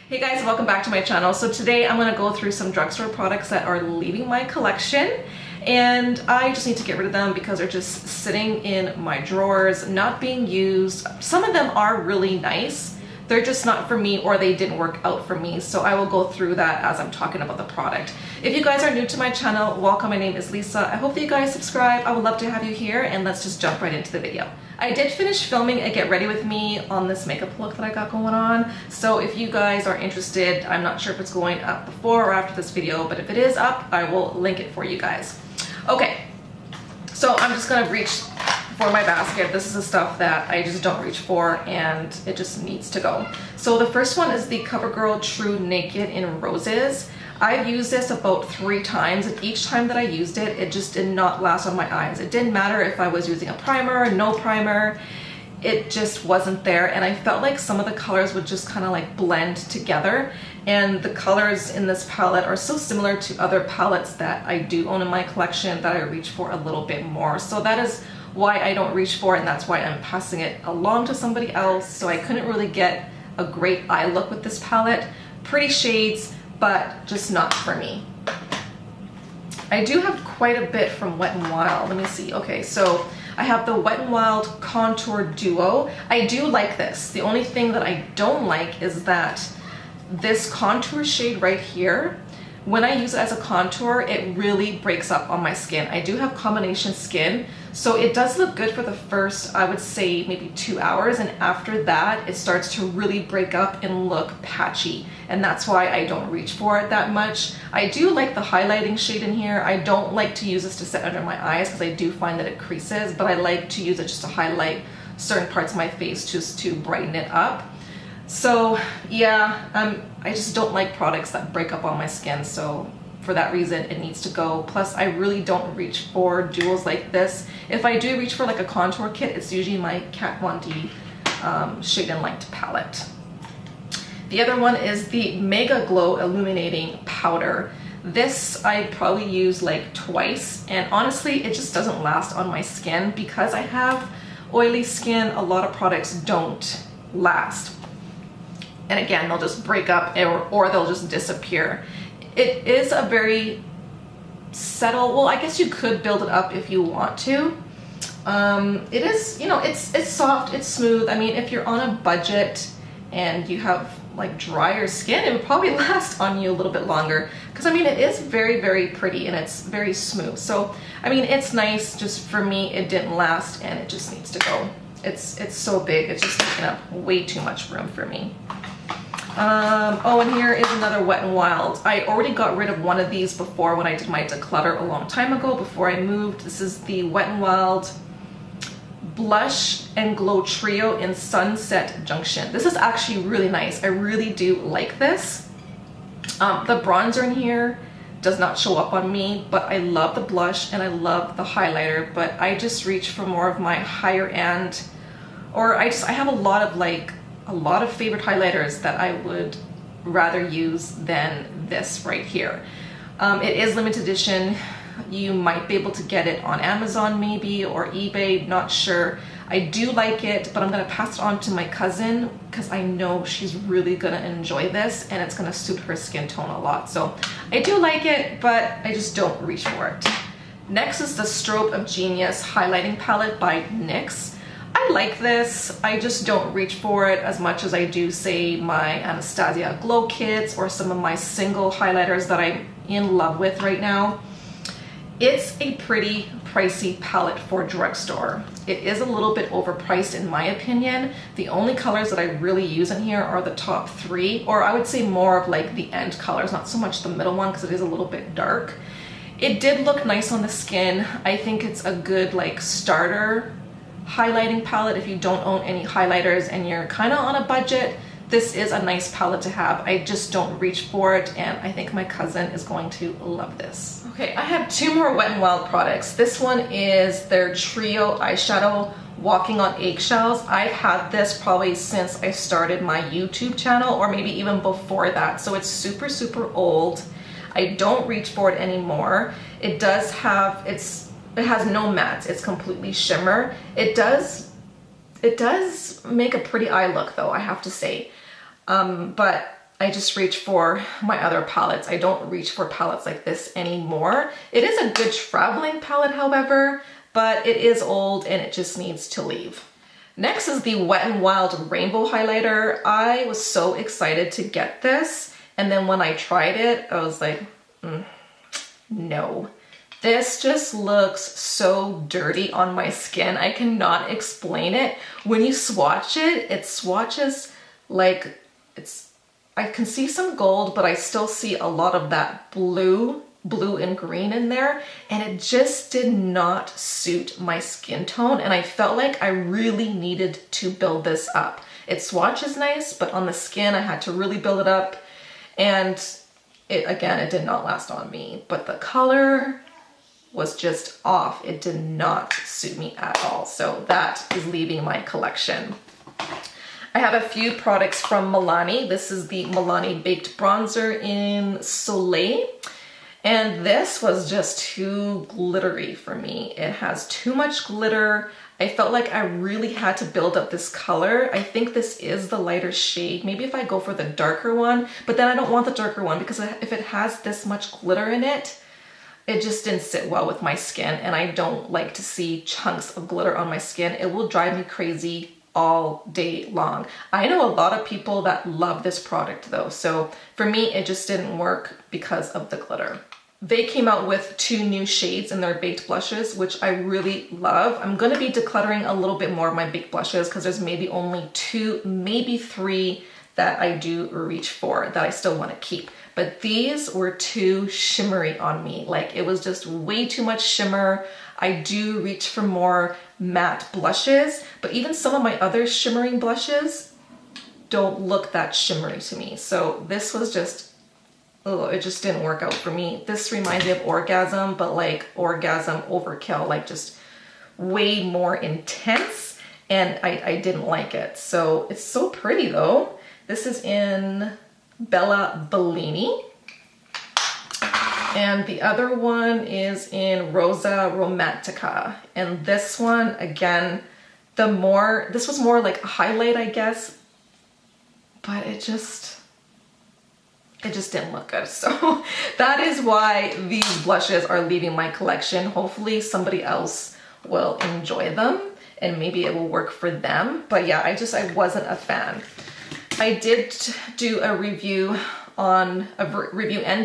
Hey guys, welcome back to my channel. So today I'm going to go through some drugstore products that are leaving my collection, and I just need to get rid of them because they're just sitting in my drawers, not being used. Some of them are really nice. They're just not for me, or they didn't work out for me. So I will go through that as I'm talking about the product. If you guys are new to my channel, welcome. My name is Lisa. I hope that you guys subscribe. I would love to have you here, and let's just jump right into the video. I did finish filming a get ready with me on this makeup look that I got going on. So if you guys are interested, I'm not sure if it's going up before or after this video, but if it is up, I will link it for you guys. Okay, so I'm just gonna reach for my basket. This is the stuff that I just don't reach for, and it just needs to go. So the first one is the CoverGirl True Naked in Roses. I've used this about 3 times, and each time that I used it, it just did not last on my eyes. It didn't matter if I was using a primer, no primer, it just wasn't there, and I felt like some of the colors would just kind of like blend together, and the colors in this palette are so similar to other palettes that I do own in my collection that I reach for a little bit more. So that is why I don't reach for it, and that's why I'm passing it along to somebody else. So I couldn't really get a great eye look with this palette. Pretty shades, but just not for me. I do have quite a bit from Wet n Wild. Let me see. Okay, so I have the Wet n Wild Contour Duo. I do like this. The only thing that I don't like is that this contour shade right here, when I use it as a contour, it really breaks up on my skin. I do have combination skin, so it does look good for the first, I would say, maybe 2 hours, and after that, it starts to really break up and look patchy, and that's why I don't reach for it that much. I do like the highlighting shade in here. I don't like to use this to set under my eyes because I do find that it creases, but I like to use it just to highlight certain parts of my face just to brighten it up. So yeah, I just don't like products that break up on my skin, so for that reason it needs to go. Plus I really don't reach for duos like this. If I do reach for like a contour kit, it's usually my Kat Von D Shade and Light palette. The other one is the Mega Glow Illuminating Powder. This I probably use like twice, and honestly it just doesn't last on my skin. Because I have oily skin, a lot of products don't last. And again, they'll just break up, or they'll just disappear. It is a very subtle, well, I guess you could build it up if you want to. It is, you know, it's soft, it's smooth. I mean, if you're on a budget and you have like drier skin, it would probably last on you a little bit longer. Because I mean, it is very, very pretty, and it's very smooth. So, I mean, it's nice. Just for me, it didn't last, and it just needs to go. It's so big, it's just taking up way too much room for me. Oh, and here is another Wet n Wild. I already got rid of one of these before when I did my declutter a long time ago, before I moved. This is the Wet n Wild Blush and Glow Trio in Sunset Junction. This is actually really nice. I really do like this. The bronzer in here does not show up on me, but I love the blush and I love the highlighter, but I just reach for more of my higher end, or I have a lot of favorite highlighters that I would rather use than this right here. It is limited edition. You might be able to get it on Amazon maybe, or eBay, not sure. I do like it, but I'm gonna pass it on to my cousin because I know she's really gonna enjoy this, and it's gonna suit her skin tone a lot. So I do like it, but I just don't reach for it. Next is the Strobe of Genius Highlighting Palette by NYX. I like this. I just don't reach for it as much as I do, say, my Anastasia Glow Kits or some of my single highlighters that I'm in love with right now. It's a pretty pricey palette for drugstore. It is a little bit overpriced in my opinion. The only colors that I really use in here are the top 3, or I would say more of like the end colors, not so much the middle one because it is a little bit dark. It did look nice on the skin. I think it's a good like starter highlighting palette if you don't own any highlighters and you're kind of on a budget. This is a nice palette to have. I just don't reach for it, and I think my cousin is going to love this. Okay, I have 2 more Wet n Wild products. This one is their Trio Eyeshadow Walking on Eggshells. I've had this probably since I started my YouTube channel, or maybe even before that, so it's super, super old. I don't reach for it anymore. It does have, it has no mattes, it's completely shimmer. It does make a pretty eye look though, I have to say. But I just reach for my other palettes. I don't reach for palettes like this anymore. It is a good traveling palette, however, but it is old and it just needs to leave. Next is the Wet n Wild Rainbow Highlighter. I was so excited to get this, and then when I tried it, I was like, no. This just looks so dirty on my skin. I cannot explain it. When you swatch it, it swatches like I can see some gold, but I still see a lot of that blue and green in there, and it just did not suit my skin tone, and I felt like I really needed to build this up. It swatches nice, but on the skin I had to really build it up, and it did not last on me. But the color was just off. It did not suit me at all, so that is leaving my collection. I have a few products from Milani. This is the Milani Baked Bronzer in Soleil. And this was just too glittery for me. It has too much glitter. I felt like I really had to build up this color. I think this is the lighter shade. Maybe if I go for the darker one, but then I don't want the darker one because if it has this much glitter in it, it just didn't sit well with my skin, and I don't like to see chunks of glitter on my skin. It will drive me crazy all day long. I know a lot of people that love this product though, so for me it just didn't work because of the glitter. They came out with 2 new shades in their baked blushes, which I really love. I'm going to be decluttering a little bit more of my baked blushes because there's maybe only 2, maybe 3 that I do reach for that I still want to keep. But these were too shimmery on me. Like, it was just way too much shimmer. I do reach for more matte blushes, but even some of my other shimmering blushes don't look that shimmery to me. So this was just, oh, it just didn't work out for me. This reminds me of Orgasm, but like Orgasm overkill, like just way more intense, and I didn't like it. So it's so pretty though. This is in Bella Bellini. And the other one is in Rosa Romantica. And this one, again, this was more like a highlight, I guess, but it just didn't look good. So that is why these blushes are leaving my collection. Hopefully somebody else will enjoy them and maybe it will work for them. But yeah, I wasn't a fan. I did do a review and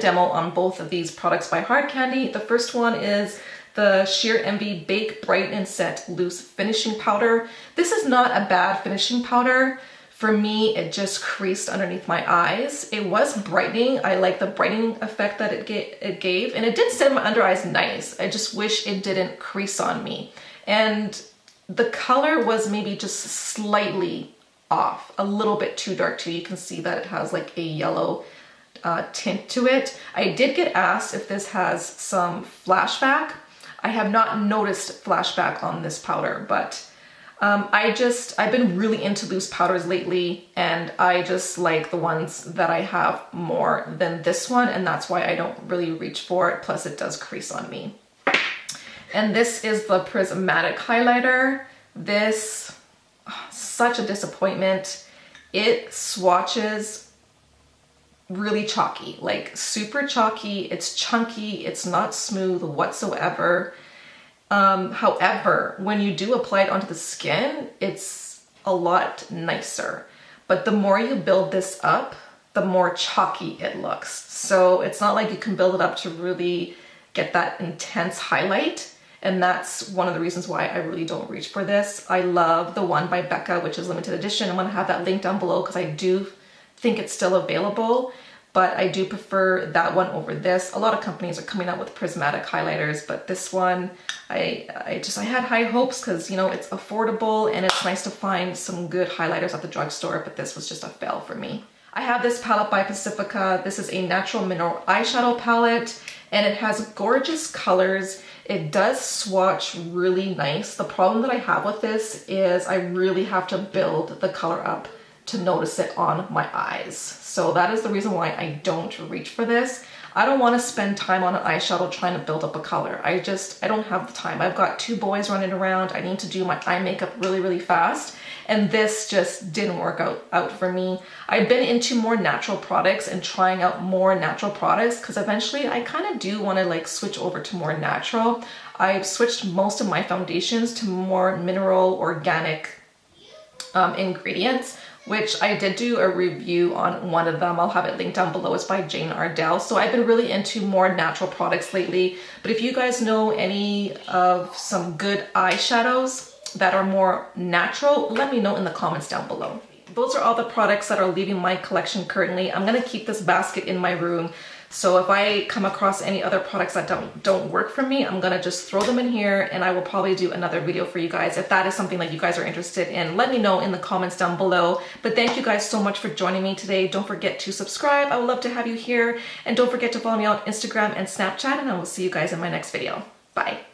demo on both of these products by Hard Candy. The first one is the Sheer Envy Bake Brighten and Set Loose Finishing Powder. This is not a bad finishing powder. For me, it just creased underneath my eyes. It was brightening. I like the brightening effect that it gave, and it did set my under eyes nice. I just wish it didn't crease on me. And the color was maybe just slightly off, a little bit too dark too. You can see that it has like a yellow tint to it. I did get asked if this has some flashback. I have not noticed flashback on this powder, but I've been really into loose powders lately, and I just like the ones that I have more than this one, and that's why I don't really reach for it. Plus it does crease on me. And this is the Prismatic Highlighter. This, such a disappointment. It swatches really chalky, like super chalky. It's chunky, it's not smooth whatsoever. However, when you do apply it onto the skin, it's a lot nicer. But the more you build this up, the more chalky it looks. So it's not like you can build it up to really get that intense highlight. And that's one of the reasons why I really don't reach for this. I love the one by Becca, which is limited edition. I'm gonna have that link down below because I do think it's still available, but I do prefer that one over this. A lot of companies are coming out with prismatic highlighters, but this one, I had high hopes because, you know, it's affordable and it's nice to find some good highlighters at the drugstore, but this was just a fail for me. I have this palette by Pacifica. This is a natural mineral eyeshadow palette, and it has gorgeous colors. It does swatch really nice. The problem that I have with this is I really have to build the color up to notice it on my eyes. So that is the reason why I don't reach for this. I don't want to spend time on an eyeshadow trying to build up a color. I don't have the time. I've got 2 boys running around. I need to do my eye makeup really, really fast. And this just didn't work out for me. I've been into more natural products and trying out more natural products because eventually I kind of do want to like switch over to more natural. I've switched most of my foundations to more mineral organic ingredients, which I did do a review on one of them. I'll have it linked down below. It's by Jane Ardell. So I've been really into more natural products lately. But if you guys know any of some good eyeshadows that are more natural, let me know in the comments down below. Those are all the products that are leaving my collection currently. I'm gonna keep this basket in my room. So if I come across any other products that don't work for me, I'm gonna just throw them in here, and I will probably do another video for you guys. If that is something that you guys are interested in, let me know in the comments down below. But thank you guys so much for joining me today. Don't forget to subscribe. I would love to have you here. And don't forget to follow me on Instagram and Snapchat, and I will see you guys in my next video. Bye.